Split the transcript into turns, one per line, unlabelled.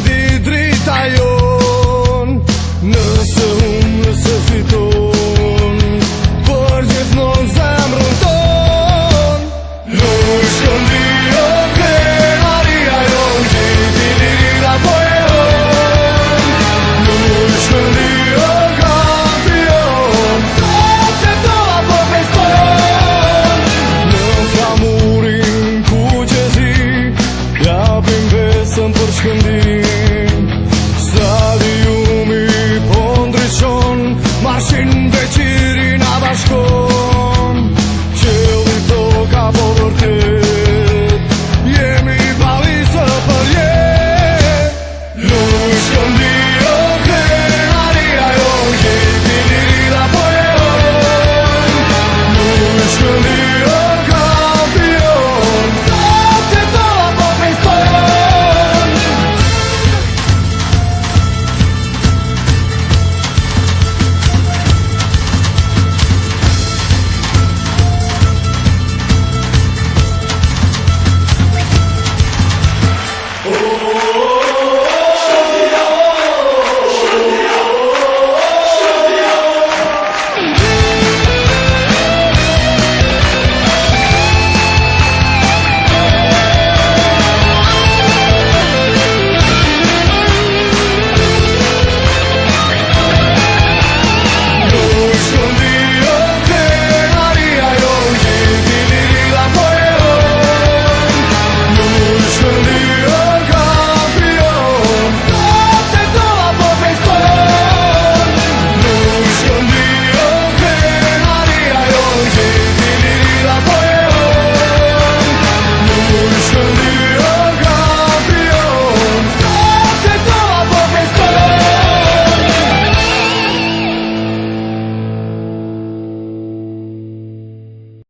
shkëndi drita jon, nëse nëse fiton, për gjithmonë zemrën ton. Nuk shkëndi o krenaria jon, gjithi lira po e hon. Nuk shkëndi o kampion, sot që doa po festojon. Në flamurin ku qezi, japim besën për shkëndi.